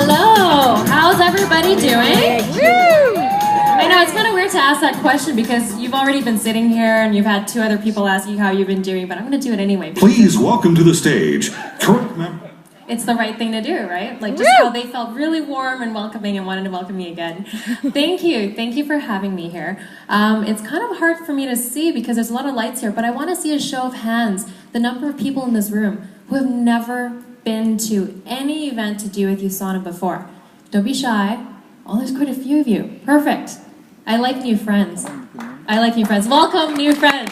Hello, how's everybody doing? Woo! I know it's kind of weird to ask that question because you've already been sitting here and you've had two other people ask you how you've been doing, but I'm going to do it anyway. Please welcome to the stage. It's the right thing to do, right? Like just how they felt really warm and welcoming and wanted to welcome me again. Thank you for having me here. It's kind of hard for me to see because there's a lot of lights here, but I want to see a show of hands, the number of people in this room who have never been to any event to do with USANA before. Don't be shy. Oh, there's quite a few of you. Perfect. I like new friends. Welcome, new friends.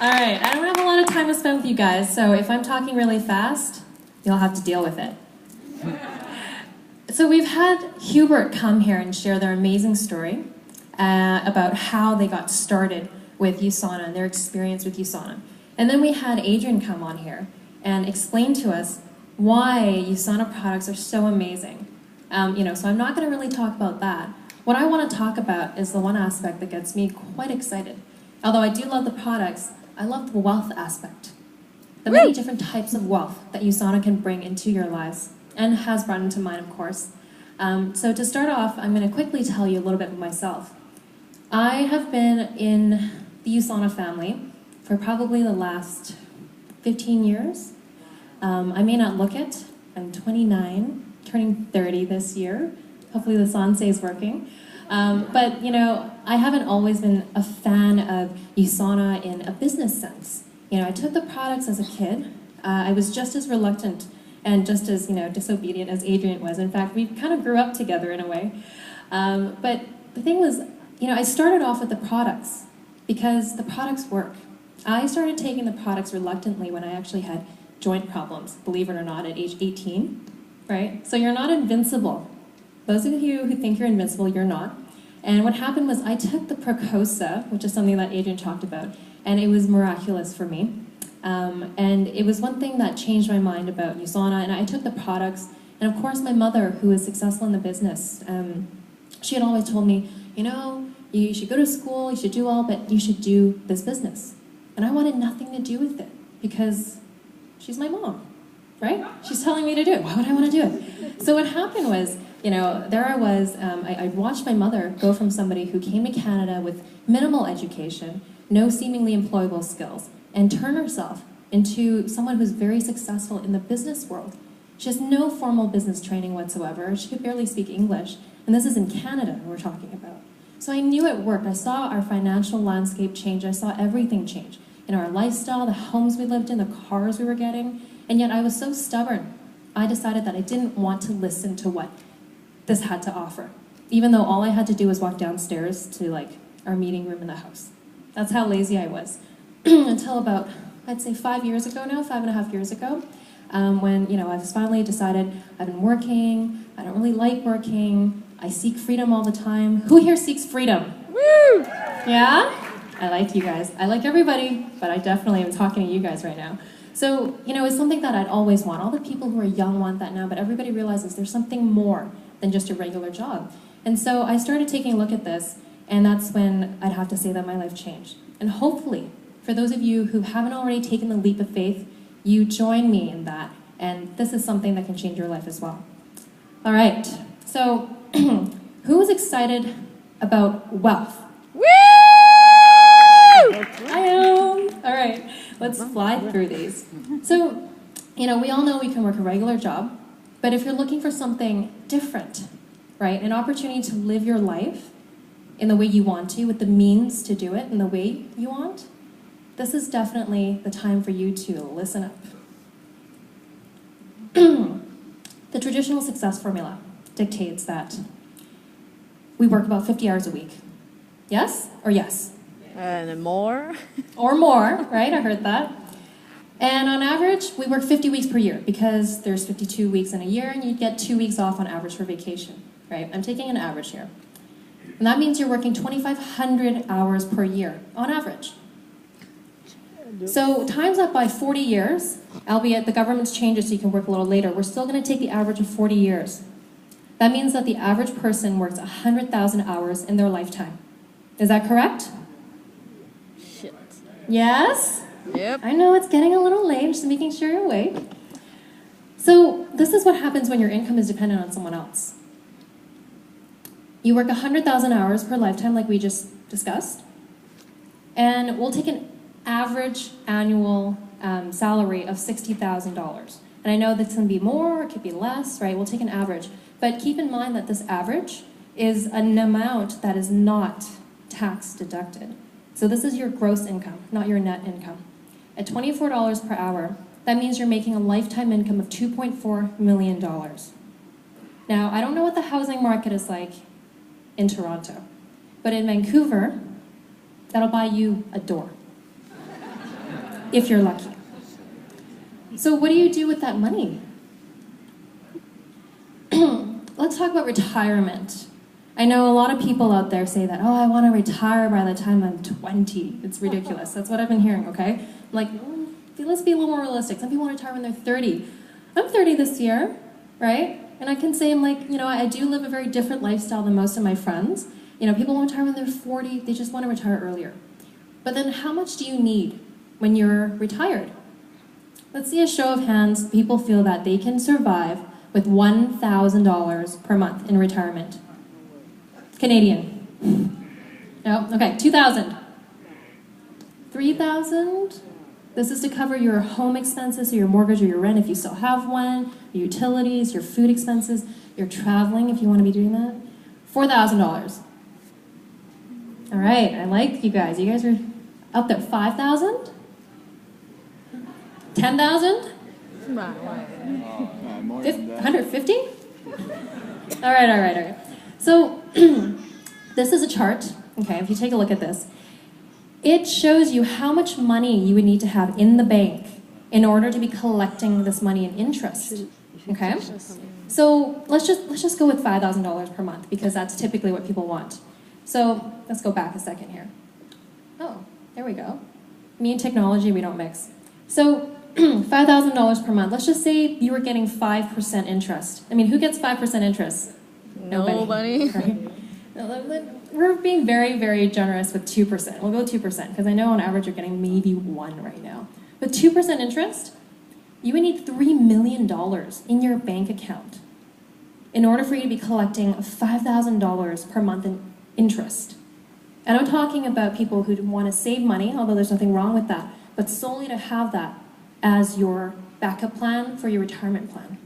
All right, I don't have a lot of time to spend with you guys, so if I'm talking really fast, you'll have to deal with it. So we've had Hubert come here and share their amazing story about how they got started with USANA and their experience with USANA. And then we had Adrian come on here and explain to us why USANA products are so amazing. So I'm not going to really talk about that. What I want to talk about is the one aspect that gets me quite excited. Although I do love the products, I love the wealth aspect. The many different types of wealth that USANA can bring into your lives, and has brought into mine, of course. So to start off, I'm going to quickly tell you a little bit about myself. I have been in the USANA family for probably the last 15 years. I may not look it. I'm 29, turning 30 this year. Hopefully the Sansei is working. But, I haven't always been a fan of USANA in a business sense. I took the products as a kid. I was just as reluctant and just as, disobedient as Adrian was. In fact, we kind of grew up together in a way. But the thing was, I started off with the products because the products work. I started taking the products reluctantly when I actually had joint problems, believe it or not, at age 18, right? So you're not invincible. Those of you who think you're invincible, you're not. And what happened was I took the Procosa, which is something that Adrian talked about, and it was miraculous for me. And it was one thing that changed my mind about USANA, and I took the products, and of course my mother, who is successful in the business, she had always told me, you should go to school, you should do all, but you should do this business. And I wanted nothing to do with it, because she's my mom, right? She's telling me to do it. Why would I want to do it? So what happened was, there I was, I watched my mother go from somebody who came to Canada with minimal education, no seemingly employable skills, and turn herself into someone who's very successful in the business world. She has no formal business training whatsoever. She could barely speak English, and this is in Canada we're talking about. So I knew it worked. I saw our financial landscape change. I saw everything change. In our lifestyle, the homes we lived in, the cars we were getting, and yet I was so stubborn. I decided that I didn't want to listen to what this had to offer, even though all I had to do was walk downstairs to our meeting room in the house. That's how lazy I was. Until about, I'd say 5 years ago now, 5.5 years ago, when I was finally decided I've been working, I don't really like working, I seek freedom all the time. Who here seeks freedom? Woo! Yeah? I like you guys. I like everybody, but I definitely am talking to you guys right now. So, it's something that I'd always want. All the people who are young want that now, but everybody realizes there's something more than just a regular job. And so I started taking a look at this, and that's when I'd have to say that my life changed. And hopefully, for those of you who haven't already taken the leap of faith, you join me in that, and this is something that can change your life as well. All right, so who is excited about wealth? Woo! I am. All right, let's fly through these. So, we all know we can work a regular job, but if you're looking for something different, right, an opportunity to live your life in the way you want to, with the means to do it in the way you want, this is definitely the time for you to listen up. The traditional success formula dictates that we work about 50 hours a week. Yes or yes? And more. Or more, right? I heard that. And on average, we work 50 weeks per year because there's 52 weeks in a year and you get 2 weeks off on average for vacation, right? I'm taking an average here. And that means you're working 2,500 hours per year on average. So times that by 40 years, albeit the government's changes so you can work a little later, we're still going to take the average of 40 years. That means that the average person works 100,000 hours in their lifetime. Is that correct? Shit. Yes? Yep. I know it's getting a little late, just making sure you're awake. So this is what happens when your income is dependent on someone else. You work 100,000 hours per lifetime, like we just discussed, and we'll take an average annual salary of $60,000. And I know this can be more, it could be less, right? We'll take an average. But keep in mind that this average is an amount that is not tax deducted. So this is your gross income, not your net income. At $24 per hour, that means you're making a lifetime income of $2.4 million. Now, I don't know what the housing market is like in Toronto, but in Vancouver, that'll buy you a door, if you're lucky. So what do you do with that money? Let's talk about retirement. I know a lot of people out there say that, oh, I want to retire by the time I'm 20. It's ridiculous. That's what I've been hearing, okay? Like, let's be a little more realistic. Some people want to retire when they're 30. I'm 30 this year, right? And I can say I'm like, I do live a very different lifestyle than most of my friends. People want to retire when they're 40. They just want to retire earlier. But then how much do you need when you're retired? Let's see a show of hands. People feel that they can survive with $1,000 per month in retirement. Canadian. No? Okay, 2,000. 3,000? This is to cover your home expenses, so your mortgage or your rent if you still have one, your utilities, your food expenses, your traveling if you want to be doing that. $4,000. All right, I like you guys. You guys are up there. 5,000? 10,000? 150? All right. So this is a chart, okay, if you take a look at this. It shows you how much money you would need to have in the bank in order to be collecting this money in interest, okay? So let's just go with $5,000 per month because that's typically what people want. So let's go back a second here. Oh, there we go. Me and technology, we don't mix. So $5,000 per month. Let's just say you were getting 5% interest. I mean, who gets 5% interest? Nobody. Right? We're being very, very generous with 2%. We'll go 2% because I know on average you're getting maybe 1 right now. But 2% interest, you would need $3 million in your bank account in order for you to be collecting $5,000 per month in interest. And I'm talking about people who want to save money, although there's nothing wrong with that, but solely to have that as your backup plan for your retirement plan.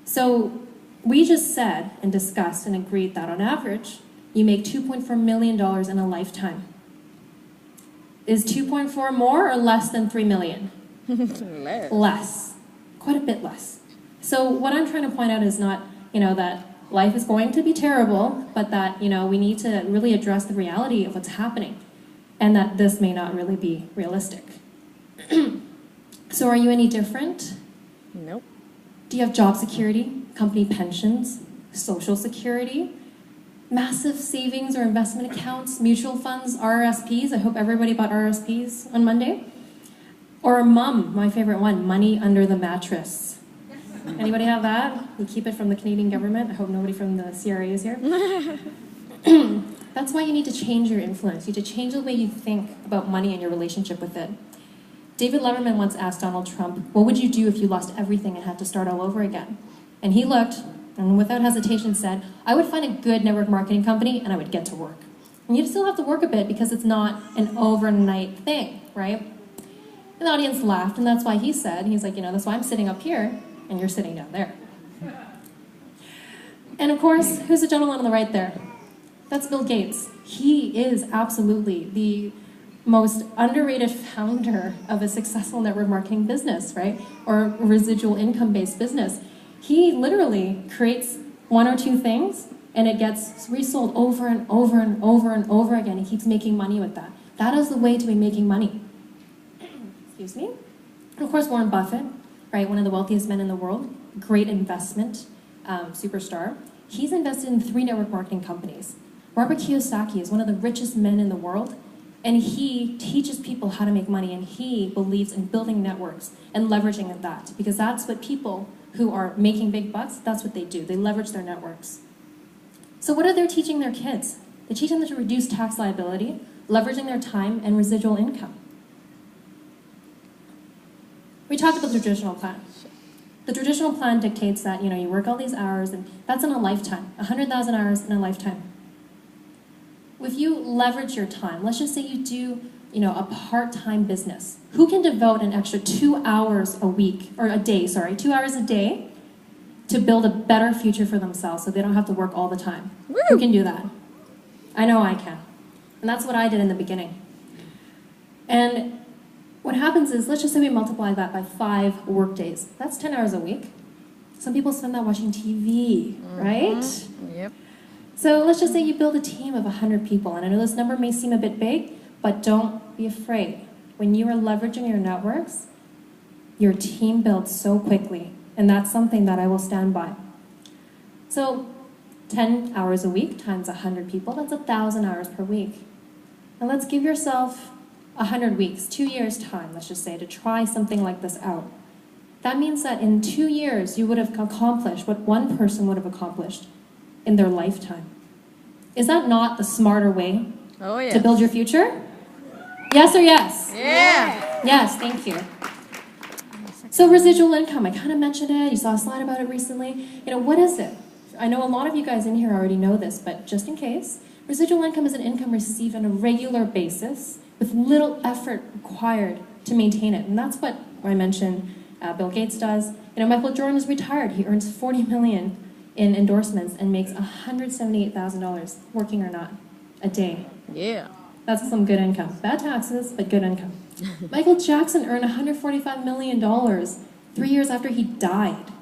So we just said and discussed and agreed that on average, you make $2.4 million in a lifetime. Is 2.4 more or less than 3 million? Less. Less. Quite a bit less. So what I'm trying to point out is not, that life is going to be terrible, but that, we need to really address the reality of what's happening and that this may not really be realistic. So are you any different? Nope. Do you have job security, company pensions, social security, massive savings or investment accounts, mutual funds, RRSPs? I hope everybody bought RRSPs on Monday. Or a mum, my favorite one, money under the mattress. Anybody have that? You keep it from the Canadian government. I hope nobody from the CRA is here. That's why you need to change your influence. You need to change the way you think about money and your relationship with it. David Letterman once asked Donald Trump, what would you do if you lost everything and had to start all over again? And he looked, and without hesitation said, I would find a good network marketing company and I would get to work. And you still have to work a bit because it's not an overnight thing, right? And the audience laughed, and that's why he said, he's like, that's why I'm sitting up here and you're sitting down there. And of course, who's the gentleman on the right there? That's Bill Gates. He is absolutely the most underrated founder of a successful network marketing business, right? Or residual income based business. He literally creates 1 or 2 things and it gets resold over and over and over and over again. He keeps making money with that. That is the way to be making money. Excuse me. And of course, Warren Buffett, right? One of the wealthiest men in the world, great investment superstar. He's invested in 3 network marketing companies. Robert Kiyosaki is one of the richest men in the world. And he teaches people how to make money, and he believes in building networks and leveraging that, because that's what people who are making big bucks, that's what they do. They leverage their networks. So what are they teaching their kids? They teach them to reduce tax liability, leveraging their time, and residual income. We talked about the traditional plan. The traditional plan dictates that, you work all these hours, and that's in a lifetime, 100,000 hours in a lifetime. If you leverage your time, let's just say you do, a part-time business. Who can devote an extra 2 hours a week, or a day, 2 hours a day to build a better future for themselves so they don't have to work all the time? Woo! Who can do that? I know I can. And that's what I did in the beginning. And what happens is, let's just say we multiply that by 5 work days. That's 10 hours a week. Some people spend that watching TV, right? Yep. So let's just say you build a team of 100 people. And I know this number may seem a bit big, but don't be afraid. When you are leveraging your networks, your team builds so quickly. And that's something that I will stand by. So 10 hours a week times 100 people, that's 1,000 hours per week. And let's give yourself 100 weeks, 2 years' time, let's just say, to try something like this out. That means that in 2 years, you would have accomplished what one person would have accomplished in their lifetime. Is that not the smarter way to build your future? Yes or yes? Yeah. Yes, thank you. So residual income, I kind of mentioned it. You saw a slide about it recently. What is it? I know a lot of you guys in here already know this, but just in case, residual income is an income received on a regular basis with little effort required to maintain it. And that's what I mentioned Bill Gates does. Michael Jordan is retired. He earns $40 million in endorsements and makes $178,000, working or not, a day. Yeah. That's some good income. Bad taxes, but good income. Michael Jackson earned $145 million 3 years after he died.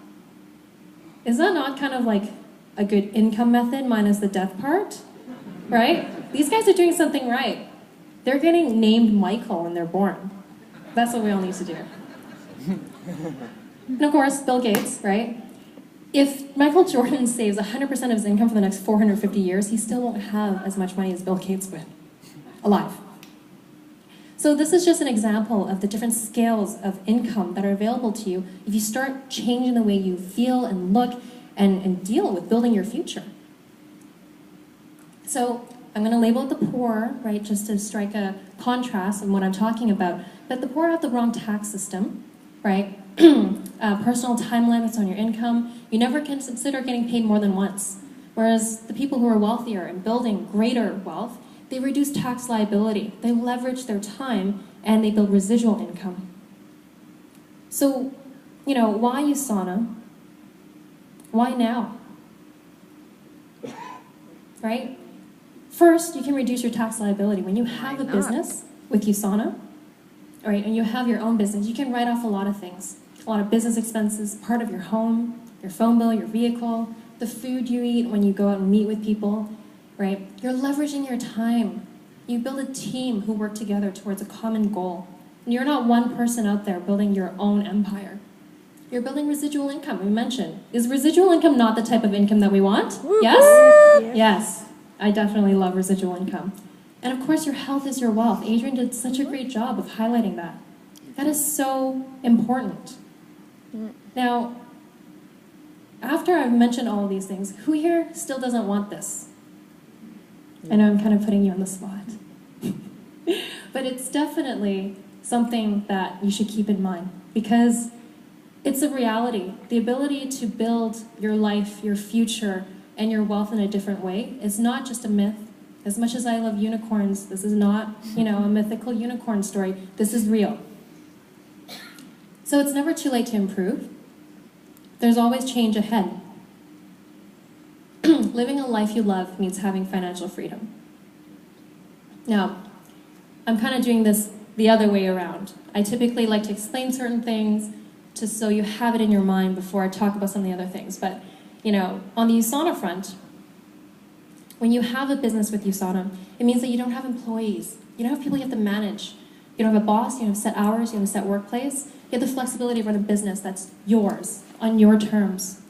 Is that not kind of like a good income method minus the death part? Right? These guys are doing something right. They're getting named Michael when they're born. That's what we all need to do. And of course, Bill Gates, right? If Michael Jordan saves 100% of his income for the next 450 years, he still won't have as much money as Bill Gates would, alive. So this is just an example of the different scales of income that are available to you if you start changing the way you feel and look and deal with building your future. So I'm going to label it the poor, right, just to strike a contrast in what I'm talking about. But the poor have the wrong tax system, right? Personal time limits on your income. You never can consider getting paid more than once. Whereas the people who are wealthier and building greater wealth, they reduce tax liability. They leverage their time and they build residual income. So, why USANA? Why now? Right? First, you can reduce your tax liability. When you have a business with USANA, right, and you have your own business, you can write off a lot of things. A lot of business expenses, part of your home, your phone bill, your vehicle, the food you eat when you go out and meet with people, right? You're leveraging your time. You build a team who work together towards a common goal. And you're not one person out there building your own empire. You're building residual income, we mentioned. Is residual income not the type of income that we want? Yes? Yes. I definitely love residual income. And of course, your health is your wealth. Adrian did such a great job of highlighting that. That is so important. Now, after I've mentioned all of these things, who here still doesn't want this? I know I'm kind of putting you on the spot. But it's definitely something that you should keep in mind because it's a reality. The ability to build your life, your future, and your wealth in a different way is not just a myth. As much as I love unicorns, this is not, a mythical unicorn story. This is real. So it's never too late to improve. There's always change ahead. Living a life you love means having financial freedom. Now, I'm kind of doing this the other way around. I typically like to explain certain things just so you have it in your mind before I talk about some of the other things. But, on the USANA front, when you have a business with USANA, it means that you don't have employees. You don't have people you have to manage. You don't have a boss, you don't have set hours, you have a set workplace. You have the flexibility to run a business that's yours, on your terms.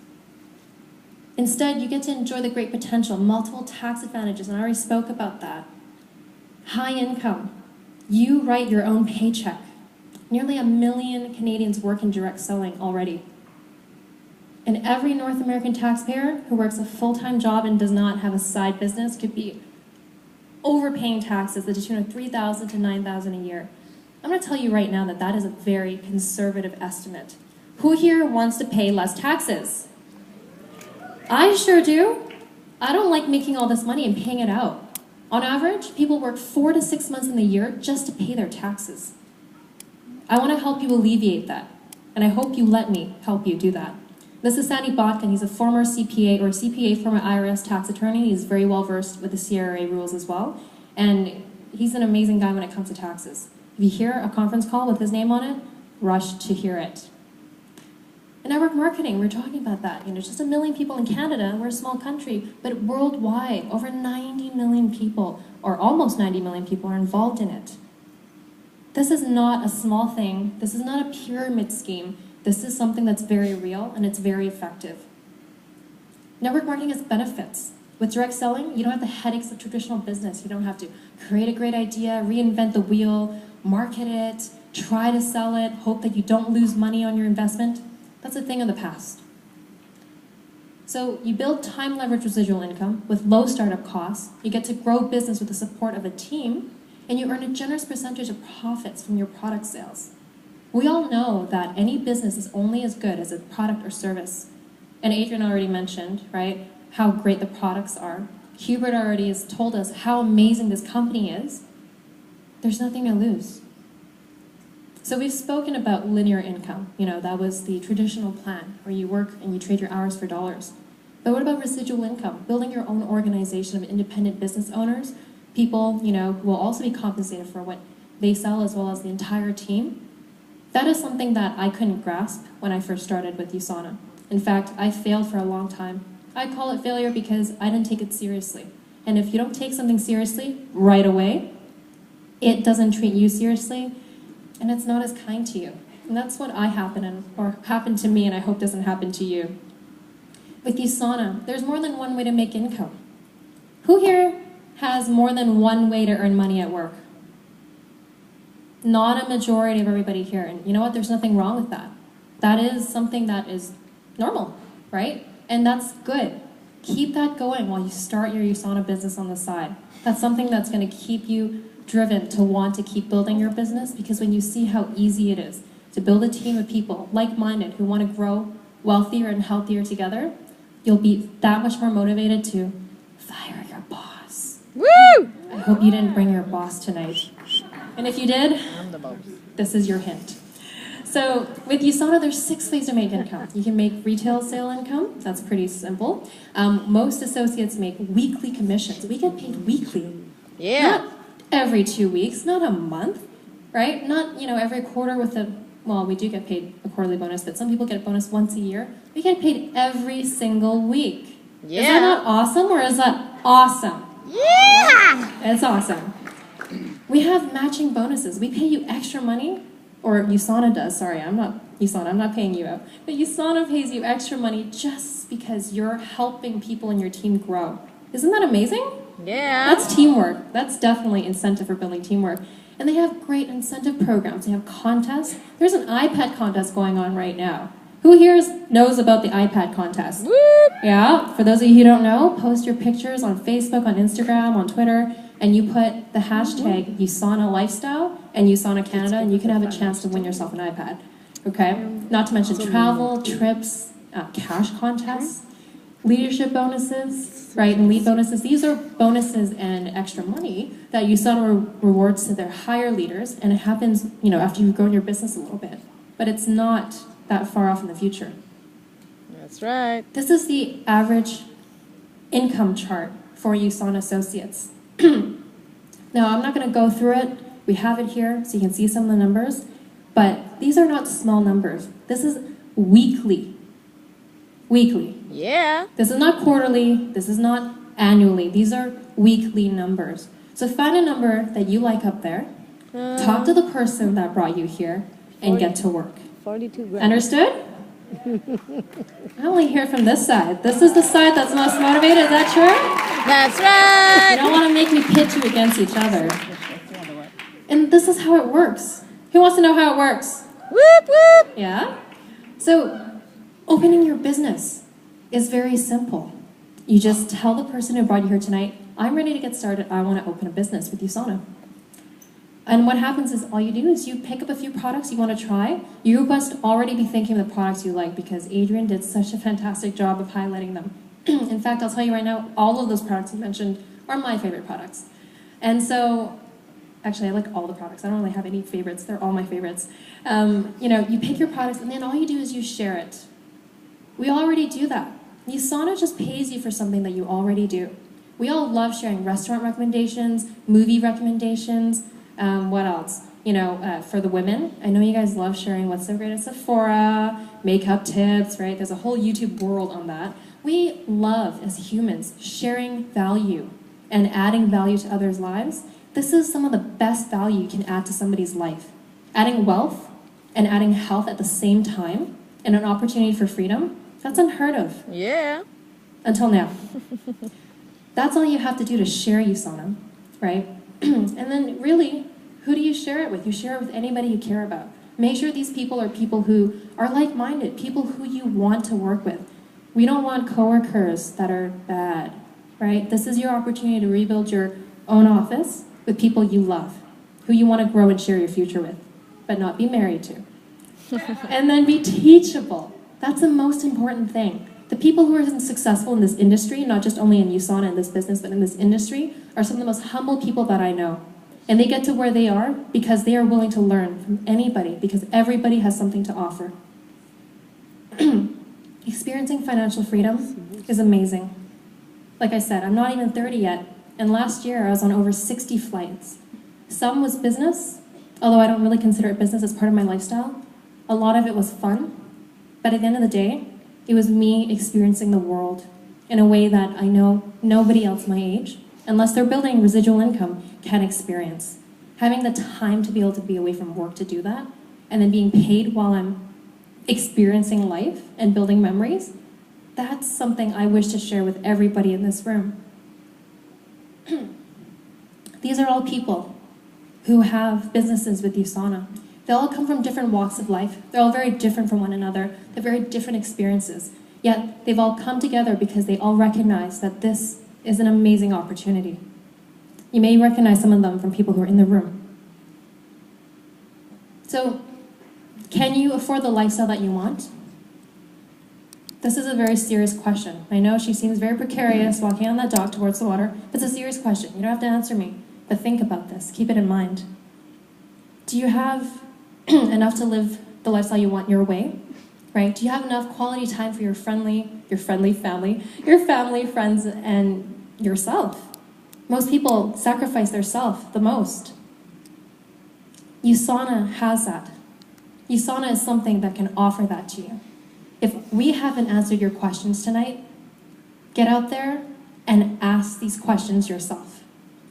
Instead, you get to enjoy the great potential, multiple tax advantages, and I already spoke about that. High income. You write your own paycheck. Nearly 1 million Canadians work in direct selling already. And every North American taxpayer who works a full-time job and does not have a side business could be overpaying taxes to the tune of $3,000 to $9,000 a year. I'm going to tell you right now that that is a very conservative estimate. Who here wants to pay less taxes? I sure do. I don't like making all this money and paying it out. On average, people work 4 to 6 months in the year just to pay their taxes. I want to help you alleviate that, and I hope you let me help you do that. This is Sandy Botkin. He's a former CPA or CPA, former IRS tax attorney. He's very well versed with the CRA rules as well, and he's an amazing guy when it comes to taxes. If you hear a conference call with his name on it, rush to hear it. In network marketing, we're talking about that. Just 1 million people in Canada. We're a small country, but worldwide, over 90 million people, or almost 90 million people, are involved in it. This is not a small thing. This is not a pyramid scheme. This is something that's very real, and it's very effective. Network marketing has benefits. With direct selling, you don't have the headaches of traditional business. You don't have to create a great idea, reinvent the wheel, market it, try to sell it, hope that you don't lose money on your investment. That's a thing of the past. So you build time-leveraged residual income with low startup costs. You get to grow business with the support of a team, and you earn a generous percentage of profits from your product sales. We all know that any business is only as good as its product or service. And Adrian already mentioned, right, how great the products are. Hubert already has told us how amazing this company is. There's nothing to lose. So we've spoken about linear income. That was the traditional plan where you work and you trade your hours for dollars. But what about residual income? Building your own organization of independent business owners, people, who will also be compensated for what they sell as well as the entire team. That is something that I couldn't grasp when I first started with USANA. In fact, I failed for a long time. I call it failure because I didn't take it seriously. And if you don't take something seriously right away, it doesn't treat you seriously, and it's not as kind to you. And that's what happened to me, and I hope doesn't happen to you. With USANA, there's more than one way to make income. Who here has more than one way to earn money at work? Not a majority of everybody here. And you know what? There's nothing wrong with that. That is something that is normal, right? And that's good. Keep that going while you start your USANA business on the side. That's something that's going to keep you driven to want to keep building your business, because when you see how easy it is to build a team of people like-minded who want to grow wealthier and healthier together, you'll be that much more motivated to fire your boss. Woo! I hope you didn't bring your boss tonight. And if you did, I'm the boss. this is your hint. So with USANA, there's 6 ways to make income. You can make retail sale income. That's pretty simple. Most associates make weekly commissions. We get paid weekly. Yeah. Not every 2 weeks, not a month, right? Not, every quarter with we do get paid a quarterly bonus, but some people get a bonus once a year. We get paid every single week. Yeah. Is that not awesome, or is that awesome? Yeah! It's awesome. We have matching bonuses. We pay you extra money, or USANA does, sorry, I'm not USANA, I'm not paying you out. But USANA pays you extra money just because you're helping people in your team grow. Isn't that amazing? Yeah. That's teamwork. That's definitely incentive for building teamwork. And they have great incentive programs. They have contests. There's an iPad contest going on right now. Who here knows about the iPad contest? Whoop! Yeah, for those of you who don't know, post your pictures on Facebook, on Instagram, on Twitter, and you put the hashtag USANA Lifestyle and USANA Canada, and you can have a chance to win yourself an iPad. Okay? Not to mention travel, trips, cash contests, leadership bonuses, right, and lead bonuses. These are bonuses and extra money that USANA rewards to their higher leaders, and it happens, after you've grown your business a little bit. But it's not that far off in the future. That's right. This is the average income chart for USANA associates. Now, I'm not going to go through it. We have it here so you can see some of the numbers, but these are not small numbers. This is weekly. Weekly. Yeah. This is not quarterly. This is not annually. These are weekly numbers. So find a number that you like up there, talk to the person that brought you here, and get to work. 42 grand. Understood? I only hear from this side. This is the side that's most motivated. Is that true? That's right. You don't want to make me pit you against each other. And this is how it works. Who wants to know how it works? Whoop, whoop. Yeah? So, opening your business is very simple. You just tell the person who brought you here tonight, I'm ready to get started. I want to open a business with USANA. And what happens is all you do is you pick up a few products you want to try. You must already be thinking of the products you like because Adrian did such a fantastic job of highlighting them. In fact, I'll tell you right now, all of those products you mentioned are my favorite products. And so, actually, I like all the products. I don't really have any favorites. They're all my favorites. You pick your products and then all you do is you share it. We already do that. USANA just pays you for something that you already do. We all love sharing restaurant recommendations, movie recommendations. What else? For the women, I know you guys love sharing what's so great at Sephora, makeup tips, right? There's a whole YouTube world on that. We love, as humans, sharing value and adding value to others' lives. This is some of the best value you can add to somebody's life. Adding wealth and adding health at the same time and an opportunity for freedom, that's unheard of. Yeah. Until now. That's all you have to do to share USANA, right? And then really, who do you share it with? You share it with anybody you care about. Make sure these people are people who are like-minded, people who you want to work with. We don't want coworkers that are bad, right? This is your opportunity to rebuild your own office with people you love, who you want to grow and share your future with, but not be married to. And then be teachable. That's the most important thing. The people who are successful in this industry, not just only in USANA in this business, but in this industry, are some of the most humble people that I know. And they get to where they are because they are willing to learn from anybody, because everybody has something to offer. Experiencing financial freedom is amazing. Like I said, I'm not even 30 yet, and last year I was on over 60 flights. Some was business, although I don't really consider it business as part of my lifestyle. A lot of it was fun, but at the end of the day, it was me experiencing the world in a way that I know nobody else my age, unless they're building residual income, can experience. Having the time to be able to be away from work to do that, and then being paid while I'm experiencing life and building memories, that's something I wish to share with everybody in this room. These are all people who have businesses with USANA. They all come from different walks of life. They're all very different from one another. They have very different experiences. Yet they've all come together because they all recognize that this is an amazing opportunity. You may recognize some of them from people who are in the room. So, can you afford the lifestyle that you want? This is a very serious question. I know she seems very precarious walking on that dock towards the water. It's a serious question. You don't have to answer me, but think about this. Keep it in mind. Do you have enough to live the lifestyle you want your way? Right? Do you have enough quality time for your friendly family, your family, friends, and yourself? Most people sacrifice their self the most. USANA has that. USANA is something that can offer that to you. If we haven't answered your questions tonight, get out there and ask these questions yourself.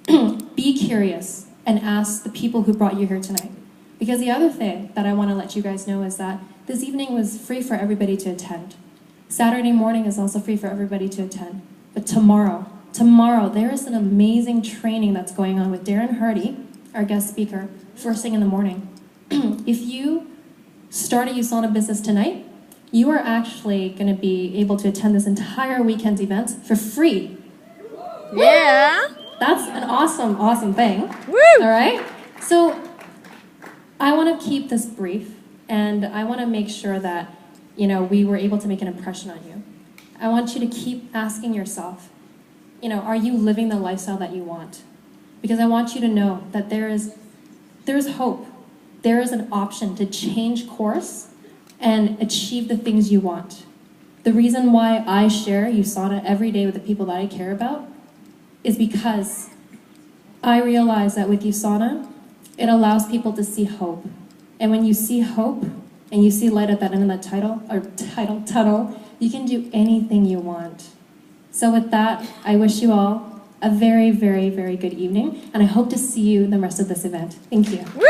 Be curious and ask the people who brought you here tonight. Because the other thing that I want to let you guys know is that this evening was free for everybody to attend. Saturday morning is also free for everybody to attend. But tomorrow, there is an amazing training that's going on with Darren Hardy, our guest speaker, first thing in the morning. If you start a USANA business tonight, you are actually going to be able to attend this entire weekend's events for free. Yeah. That's an awesome, awesome thing. Woo! All right? So I want to keep this brief, and I want to make sure that, we were able to make an impression on you. I want you to keep asking yourself, are you living the lifestyle that you want? Because I want you to know that there is hope. There is an option to change course and achieve the things you want. The reason why I share USANA every day with the people that I care about is because I realize that with USANA, it allows people to see hope. And when you see hope, and you see light at that end of that tunnel, you can do anything you want. So with that, I wish you all a very, very, very good evening, and I hope to see you in the rest of this event. Thank you. Woo!